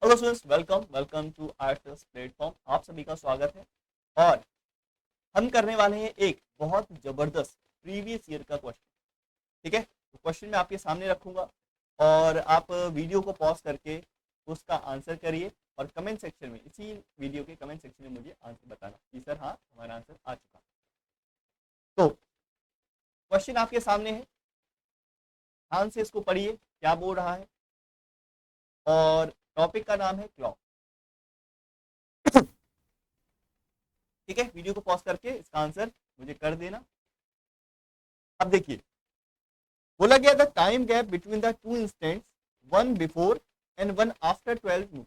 Hello students, welcome welcome to IFS platform. आप सभी का स्वागत है। और हम करने वाले हैं एक बहुत जबरदस्त प्रीवियस ईयर का क्वेश्चन। ठीक है, तो क्वेश्चन मैं आपके सामने रखूंगा और आप वीडियो को पॉज करके उसका आंसर करिए और कमेंट सेक्शन में, इसी वीडियो के कमेंट सेक्शन में मुझे आंसर बताना कि सर हाँ, हमारा आंसर आ चुका। तो क्वेश्चन आपके सामने है, ध्यान से इसको पढ़िए क्या बोल रहा है। और टॉपिक का नाम है क्लॉक। ठीक है, वीडियो को पॉज करके इसका आंसर मुझे कर देना। अब देखिए, बोला गया था time gap between the two instants, one before and one after 12 नून,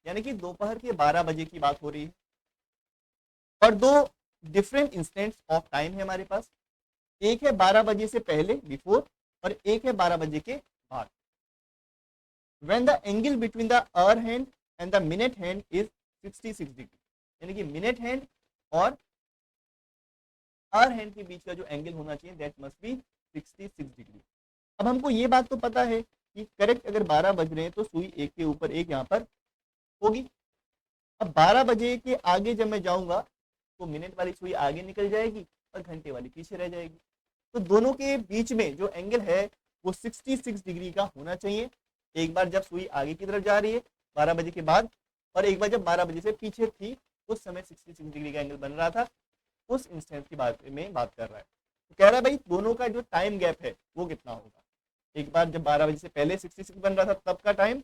यानी कि दोपहर के 12 बजे की बात हो रही है। और दो डिफरेंट इंस्टेंट्स ऑफ टाइम है हमारे पास। एक है 12 बजे से पहले बिफोर और एक है 12 बजे के बाद। When the angle between the hour hand and the minute hand is 66 degree, यानी कि मिनट हैंड और आवर हैंड के बीच का जो एंगल होना चाहिए दैट मस्ट बी 66 डिग्री। अब हमको ये बात तो पता है कि करेक्ट अगर 12 बज रहे हैं तो सुई एक के ऊपर एक यहाँ पर होगी। अब 12 बजे के आगे जब मैं जाऊंगा तो मिनट वाली सुई आगे निकल जाएगी और घंटे वाली पीछे रह जाएगी। तो दोनों के बीच में जो एंगल है वो 66 डिग्री का होना चाहिए। एक बार जब सुई आगे की तरफ जा रही है 12 बजे के बाद, और एक बार जब 12 बजे से पीछे थी उस समय 66 डिग्री का एंगल बन रहा था। उस इंस्टेंस की बात में बात कर रहा है। तो कह रहा है भाई दोनों का जो टाइम गैप है वो कितना होगा। एक बार जब 12 बजे से पहले 66 बन रहा था तब का टाइम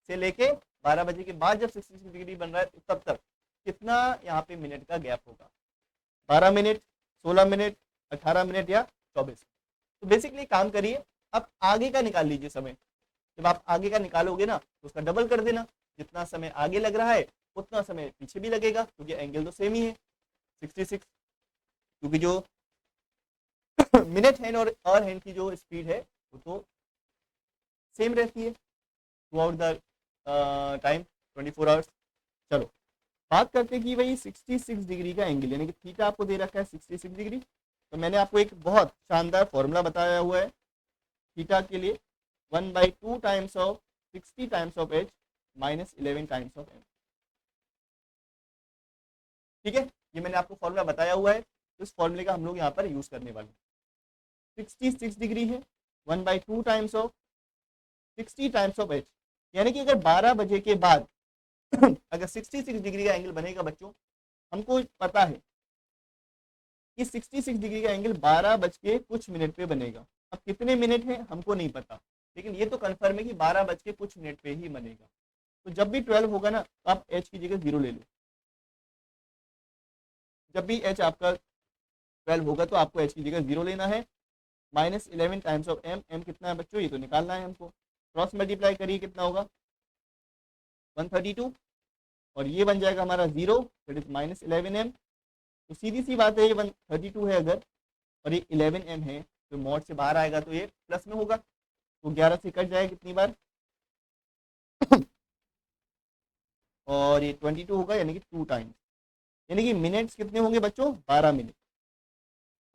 से लेके 12 बजे के बाद जब 66 डिग्री बन रहा है तब तक कितना यहाँ पे मिनट का गैप होगा। 12 मिनट, 16 मिनट, 18 मिनट या 24। तो बेसिकली काम करिए, आप आगे का निकाल लीजिए समय। जब आप आगे का निकालोगे ना तो उसका डबल कर देना। जितना समय आगे लग रहा है उतना समय पीछे भी लगेगा क्योंकि एंगल तो सेम ही है 66। क्योंकि जो मिनट हैंड और आवर हैंड की जो स्पीड है वो तो सेम रहती है through out the time 24 hours. चलो बात करते हैं कि भाई 66 डिग्री का एंगल, यानी कि थीटा आपको दे रखा है 66 डिग्री। तो मैंने आपको एक बहुत शानदार फॉर्मूला बताया हुआ है थीटा के लिए, 1/2 times of 60 times of H minus 11 times of M. ठीक है, ये मैंने आपको फॉर्मूला बताया हुआ है, तो इस फॉर्मूले का हम लोग यहाँ पर यूज करने वाले हैं। 66 डिग्री है 1/2 times of 60 times of H, यानी कि अगर 12 बजे के बाद अगर 66 डिग्री का एंगल बनेगा बच्चों, हमको पता है कि 66 डिग्री का एंगल 12 बज के कुछ मिनट पे बनेगा। अब कितने मिनट है हमको नहीं पता, लेकिन ये तो कंफर्म है कि 12 बज के कुछ मिनट पे ही बनेगा। तो जब भी 12 होगा ना तो आप एच की जगह 0 ले लो। जब भी एच आपका 12 होगा तो आपको एच की जगह 0 लेना है। Minus 11 times of M, M कितना है बच्चों ये तो निकालना है हमको। क्रॉस मल्टीप्लाई करिए कितना होगा 132, और ये बन जाएगा हमारा 0 दैट इज माइनस 11 एम। तो सीधी सी बात है ये 132 है अगर और ये 11 एम है तो मॉड से बाहर आएगा तो ये प्लस में होगा। तो 11 से कट जाएगा कितनी बार और ये 22 होगा यानी कि 2 टाइम्स, यानी कि मिनट्स कितने होंगे बच्चों 12 मिनट।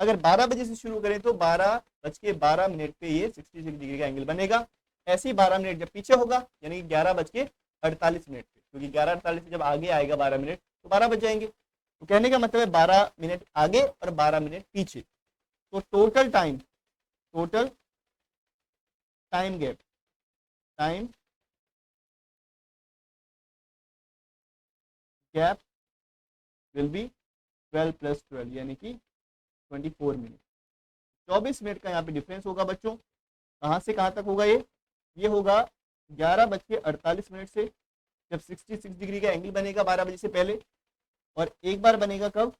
अगर 12 बजे से शुरू करें तो 12 बज के 12 मिनट पे ये 66 डिग्री का एंगल बनेगा। ऐसे ही 12 मिनट जब पीछे होगा यानी कि 11 बज के 48 मिनट पे, क्योंकि 11:48 से जब आगे आएगा 12 मिनट तो 12 बज जाएंगे। तो कहने का मतलब है 12 मिनट आगे और 12 मिनट पीछे। तो total time gap, time gap will be 12 + 12 यानी कि 24 मिनट। 24 मिनट का यहाँ पे डिफरेंस होगा बच्चों। कहाँ से कहाँ तक होगा ये होगा 11:48 से जब 66 डिग्री का एंगल बनेगा 12 बजे से पहले, और एक बार बनेगा कब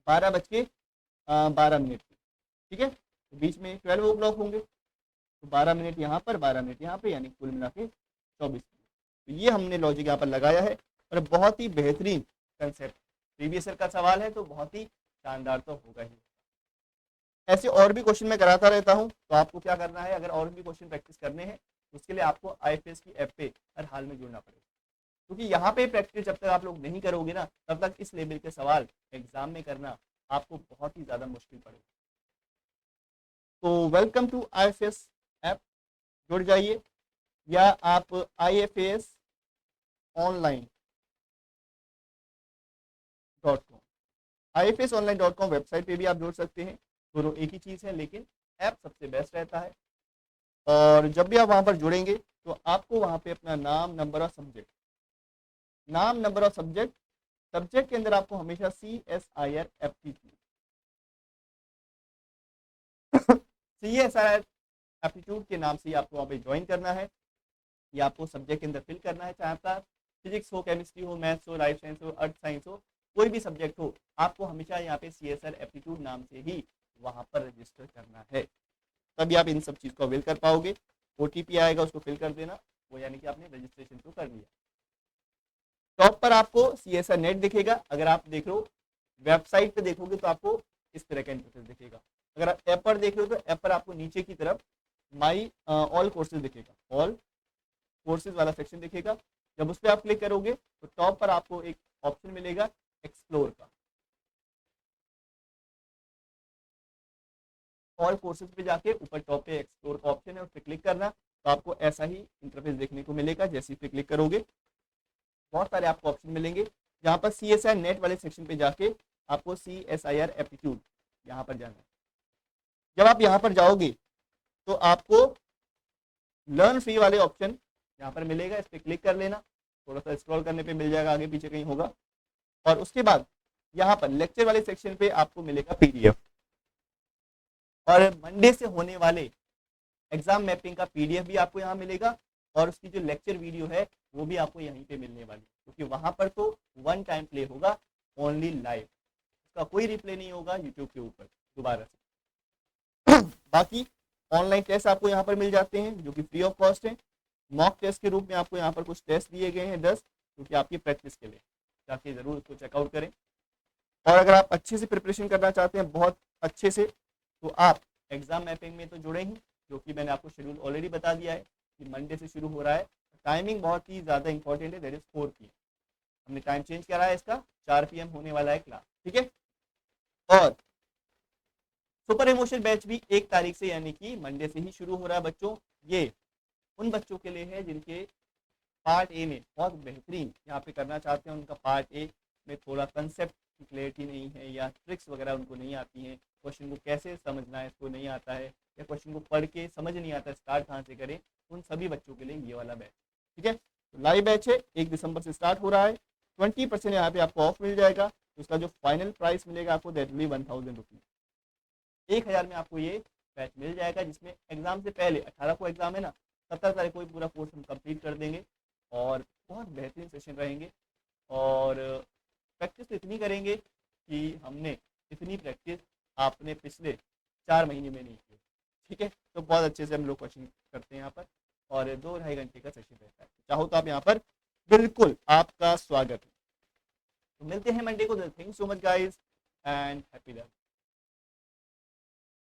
12:12 ठीक है, तो बीच में 12 ओ क्लॉक होंगे तो 12 मिनट यहाँ पर 12 मिनट यहाँ पे, यानी कुल मिला के 24 मिनट। तो ये हमने लॉजिक यहाँ पर लगाया है और बहुत ही बेहतरीन कंसेप्ट, प्रीवियस ईयर का सवाल है तो बहुत ही शानदार तो होगा ही। ऐसे और भी क्वेश्चन मैं कराता रहता हूँ, तो आपको क्या करना है, अगर और भी क्वेश्चन प्रैक्टिस करने हैं उसके लिए आपको आईएफएस की ऐप पे हर हाल में जुड़ना पड़ेगा, क्योंकि यहाँ पे प्रैक्टिस जब तक आप लोग नहीं करोगे ना तब तक इस लेवल के सवाल एग्जाम में करना आपको बहुत ही ज़्यादा मुश्किल पड़ेगा। तो वेलकम टू आईएफएस ऐप, जुड़ जाइए या आप ifasonline.com ifasonline.com वेबसाइट पे भी आप जोड़ सकते हैं। दोनों एक ही चीज़ है, लेकिन ऐप सबसे बेस्ट रहता है। और जब भी आप वहां पर जुड़ेंगे तो आपको वहां पे अपना नाम, नंबर और सब्जेक्ट, नाम, नंबर और सब्जेक्ट, सब्जेक्ट के अंदर आपको हमेशा CSIR एप्टीट्यूड के नाम से ही आपको वहाँ पे ज्वाइन करना है। ये आपको सब्जेक्ट के अंदर फिल करना है, चाहे आपका फिजिक्स हो, केमिस्ट्री हो, मैथ्स हो, लाइफ साइंस हो, अर्थ साइंस हो, कोई भी सब्जेक्ट हो, आपको हमेशा यहाँ पे CSR एप्टीट्यूड नाम से ही वहाँ पर रजिस्टर करना है। तभी आप इन सब चीज़ को अवेल कर पाओगे। OTP आएगा, उसको फिल कर देना, वो यानी कि आपने रजिस्ट्रेशन तो कर लिया। टॉप पर आपको CSR नेट दिखेगा। अगर आप देख लो वेबसाइट पे देखोगे तो आपको इस तरह का इंटरफेस दिखेगा। अगर आप ऐप पर देख रहे हो तो ऐप पर आपको नीचे की तरफ माई ऑल कोर्सेज दिखेगा, ऑल कोर्सेज वाला सेक्शन दिखेगा। जब उस पर आप क्लिक करोगे तो टॉप पर आपको एक ऑप्शन मिलेगा एक्सप्लोर का। ऑल कोर्सेज पे जाके ऊपर टॉप पे एक्सप्लोर का ऑप्शन है, उस पर क्लिक करना, तो आपको ऐसा ही इंटरफेस देखने को मिलेगा। जैसे ही पे क्लिक करोगे बहुत सारे आपको ऑप्शन मिलेंगे। जहाँ पर CSR नेट वाले सेक्शन पे जाके आपको CSIR एप्टीट्यूड यहाँ पर जाना है। जब आप यहाँ पर जाओगे तो आपको लर्न फ्री वाले ऑप्शन यहाँ पर मिलेगा, इस पर क्लिक कर लेना। थोड़ा सा स्क्रॉल करने पे मिल जाएगा, आगे पीछे कहीं होगा। और उसके बाद यहाँ पर लेक्चर वाले सेक्शन पे आपको मिलेगा PDF, और मंडे से होने वाले एग्जाम मैपिंग का PDF भी आपको यहाँ मिलेगा। और उसकी जो लेक्चर वीडियो है वो भी आपको यहीं पे मिलने वाली, क्योंकि वहां पर तो वन टाइम प्ले होगा, ओनली लाइव, उसका कोई रिप्ले नहीं होगा यूट्यूब के ऊपर दोबारा से। बाकी ऑनलाइन टेस्ट आपको यहाँ पर मिल जाते हैं जो कि फ्री ऑफ कॉस्ट है। मॉक टेस्ट के रूप में आपको यहाँ पर कुछ टेस्ट दिए गए हैं 10, जो कि आपकी प्रैक्टिस के लिए, जाके जरूर उसको चेकआउट करें। और अगर आप अच्छे से प्रिपरेशन करना चाहते हैं, बहुत अच्छे से, तो आप एग्जाम मैपिंग में तो जुड़े ही, जो कि मैंने आपको शेड्यूल ऑलरेडी बता दिया है कि मंडे से शुरू हो रहा है। टाइमिंग बहुत ही ज़्यादा इंपॉर्टेंट है, दैट इज 4 PM। हमने टाइम चेंज करा है, इसका 4 PM होने वाला है क्लास, ठीक है। और सुपर इमोशन बैच भी 1 तारीख से यानी कि मंडे से ही शुरू हो रहा है बच्चों। ये उन बच्चों के लिए है जिनके पार्ट ए में बहुत बेहतरीन यहाँ पे करना चाहते हैं, उनका पार्ट ए में थोड़ा कंसेप्ट की क्लैरिटी नहीं है, या ट्रिक्स वगैरह उनको नहीं आती हैं, क्वेश्चन को कैसे समझना है इसको नहीं आता है, या क्वेश्चन को पढ़ के समझ नहीं आता स्टार्ट कहाँ से करें, उन सभी बच्चों के लिए ये वाला बैच, ठीक है। तो लाइव बैच है, 1 दिसंबर से स्टार्ट हो रहा है। 20% यहाँ पे आपको ऑफ मिल जाएगा। तो उसका जो फाइनल प्राइस मिलेगा आपको दैट विल बी 1000 रुपीज़। 1000 में आपको ये बैच मिल जाएगा, जिसमें एग्जाम से पहले 18 को एग्जाम है ना, 17 तारीख को पूरा कोर्स हम कंप्लीट कर देंगे, और बहुत बेहतरीन सेशन रहेंगे। और प्रैक्टिस तो इतनी करेंगे कि हमने इतनी प्रैक्टिस आपने पिछले 4 महीने में नहीं की, ठीक है। तो बहुत अच्छे से हम लोग क्वेश्चन करते हैं यहाँ पर, और 2-2.5 घंटे का सेशन रहता है। चाहो तो आप यहाँ पर बिल्कुल आपका स्वागत है। तो मिलते हैं मंडे को। Thank you so much guys and happy learning.